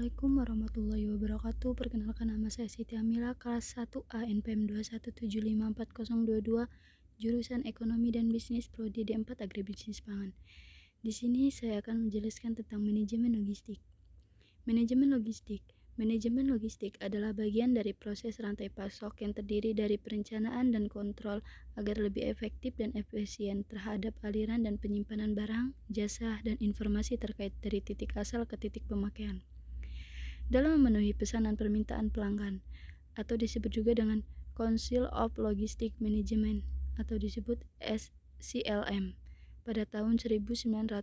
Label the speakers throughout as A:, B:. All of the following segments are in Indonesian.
A: Assalamualaikum warahmatullahi wabarakatuh. Perkenalkan, nama saya Siti Amila, kelas 1A NPM 217540022, jurusan Ekonomi dan Bisnis, Prodi D4 Agribisnis Pangan. Di sini saya akan menjelaskan tentang manajemen logistik. Manajemen logistik adalah bagian dari proses rantai pasok yang terdiri dari perencanaan dan kontrol agar lebih efektif dan efisien terhadap aliran dan penyimpanan barang, jasa, dan informasi terkait dari titik asal ke titik pemakaian dalam memenuhi pesanan permintaan pelanggan, atau disebut juga dengan Council of Logistic Management atau disebut CLM pada tahun 1986.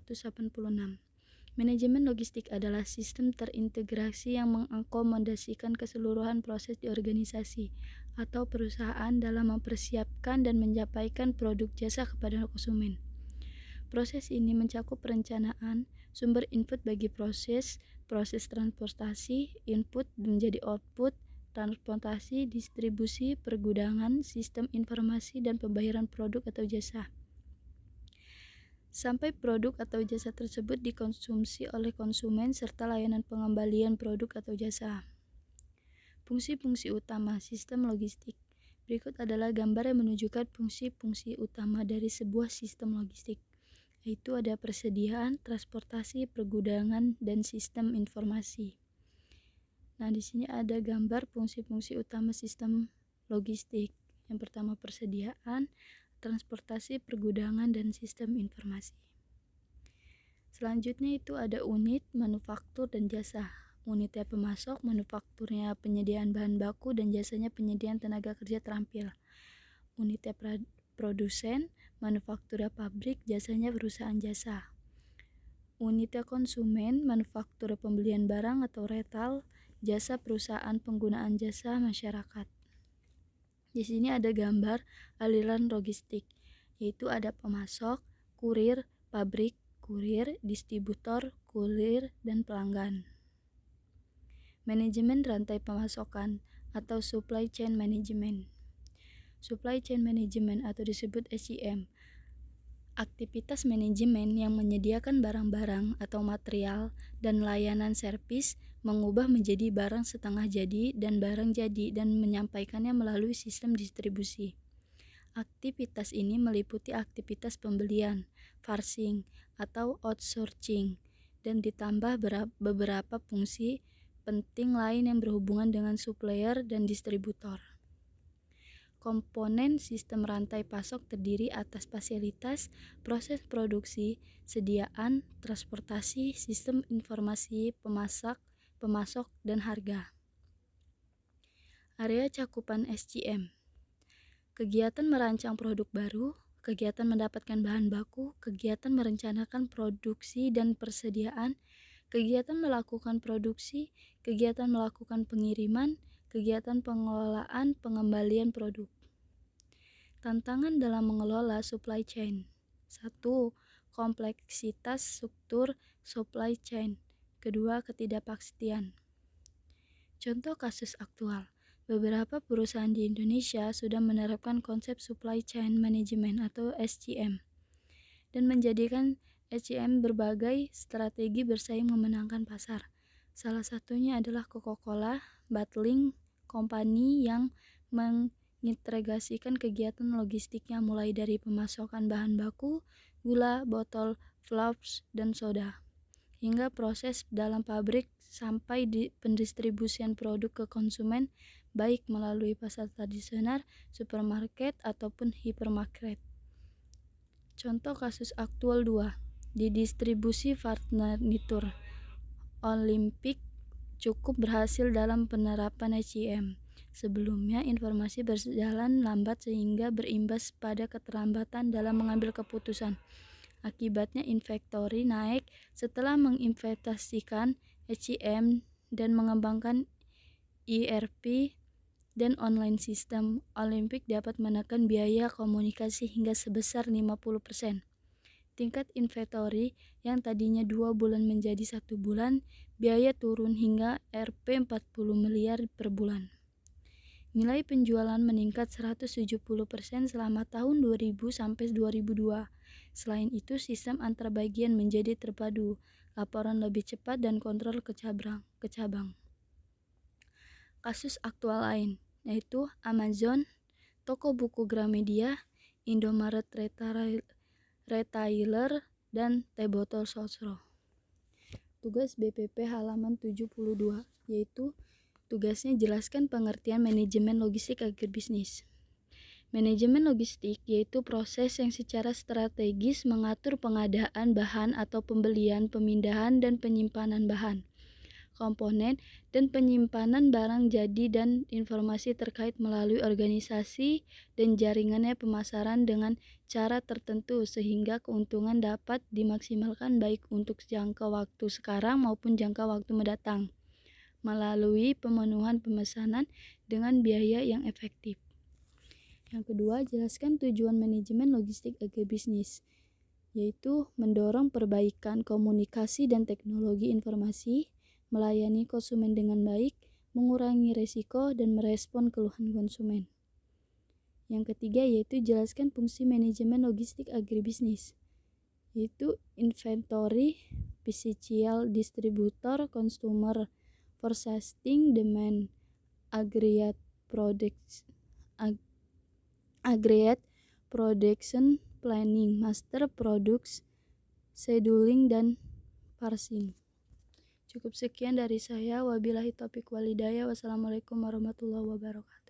A: Manajemen logistik adalah sistem terintegrasi yang mengakomodasikan keseluruhan proses di organisasi atau perusahaan dalam mempersiapkan dan menyampaikan produk jasa kepada konsumen. Proses ini mencakup perencanaan, sumber input bagi proses transportasi, input menjadi output, transportasi, distribusi, pergudangan, sistem informasi, dan pembayaran produk atau jasa. Sampai produk atau jasa tersebut dikonsumsi oleh konsumen serta layanan pengembalian produk atau jasa. Fungsi-fungsi utama sistem logistik. Berikut adalah gambar yang menunjukkan fungsi-fungsi utama dari sebuah sistem logistik, yaitu ada persediaan, transportasi, pergudangan, dan sistem informasi. Nah, di sini ada gambar fungsi-fungsi utama sistem logistik. Yang pertama persediaan, transportasi, pergudangan, dan sistem informasi. Selanjutnya itu ada unit, manufaktur, dan jasa. Unitnya pemasok, manufakturnya penyediaan bahan baku, dan jasanya penyediaan tenaga kerja terampil. Unitnya produsen, manufakturnya pabrik, jasanya perusahaan jasa. Unitnya konsumen, manufaktur pembelian barang atau retail, jasa perusahaan penggunaan jasa masyarakat. Di sini ada gambar aliran logistik, yaitu ada pemasok, kurir, pabrik, kurir, distributor, kurir, dan pelanggan. Manajemen rantai pemasokan atau supply chain management. Supply chain management atau disebut SCM. Aktivitas manajemen yang menyediakan barang-barang atau material dan layanan servis, mengubah menjadi barang setengah jadi dan barang jadi dan menyampaikannya melalui sistem distribusi. Aktivitas ini meliputi aktivitas pembelian, parsing atau outsourcing, dan ditambah beberapa fungsi penting lain yang berhubungan dengan supplier dan distributor. Komponen sistem rantai pasok terdiri atas fasilitas, proses produksi, sediaan, transportasi, sistem informasi, pemasok, dan harga. Area cakupan SCM. Kegiatan merancang produk baru, kegiatan mendapatkan bahan baku, kegiatan merencanakan produksi dan persediaan, kegiatan melakukan produksi, kegiatan melakukan pengiriman, kegiatan pengelolaan pengembalian produk. Tantangan dalam mengelola supply chain. 1. Kompleksitas struktur supply chain. 2. Ketidakpastian. Contoh kasus aktual. Beberapa perusahaan di Indonesia sudah menerapkan konsep supply chain management atau SCM dan menjadikan SCM berbagai strategi bersaing memenangkan pasar. Salah satunya adalah Coca-Cola Bottling Company yang mengintegrasikan kegiatan logistiknya mulai dari pemasokan bahan baku, gula, botol, flaps, dan soda, hingga proses dalam pabrik sampai di pendistribusian produk ke konsumen, baik melalui pasar tradisional, supermarket, ataupun hipermarket. Contoh kasus aktual 2. Di distribusi furnitur, Olympic cukup berhasil dalam penerapan SCM. Sebelumnya, informasi berjalan lambat sehingga berimbas pada keterlambatan dalam mengambil keputusan. Akibatnya inventory naik. Setelah menginvestasikan SCM dan mengembangkan ERP dan online system, Olympic dapat menekan biaya komunikasi hingga sebesar 50%. Tingkat inventory yang tadinya 2 bulan menjadi 1 bulan, biaya turun hingga Rp 40 miliar per bulan. Nilai penjualan meningkat 170% selama tahun 2000 sampai 2002. Selain itu, sistem antar bagian menjadi terpadu laporan lebih cepat, dan kontrol ke cabang. Kasus aktual lain yaitu Amazon, toko buku Gramedia, Indomaret Retailer, dan T-Botol Sosro. Tugas BPP halaman 72 yaitu tugasnya jelaskan pengertian manajemen logistik agribisnis. Manajemen logistik yaitu proses yang secara strategis mengatur pengadaan bahan atau pembelian, pemindahan, dan penyimpanan bahan, komponen, dan penyimpanan barang jadi dan informasi terkait melalui organisasi dan jaringannya pemasaran dengan cara tertentu sehingga keuntungan dapat dimaksimalkan baik untuk jangka waktu sekarang maupun jangka waktu mendatang melalui pemenuhan pemesanan dengan biaya yang efektif. Yang kedua, jelaskan tujuan manajemen logistik agribisnis, yaitu mendorong perbaikan komunikasi dan teknologi informasi, melayani konsumen dengan baik, mengurangi risiko, dan merespon keluhan konsumen. Yang ketiga, yaitu jelaskan fungsi manajemen logistik agribisnis, yaitu inventory, physical distributor, consumer forecasting, demand, aggregate production planning, master products, scheduling, dan parsing. Cukup sekian dari saya. Wabillahi taufiq walhidayah. Wassalamualaikum warahmatullahi wabarakatuh.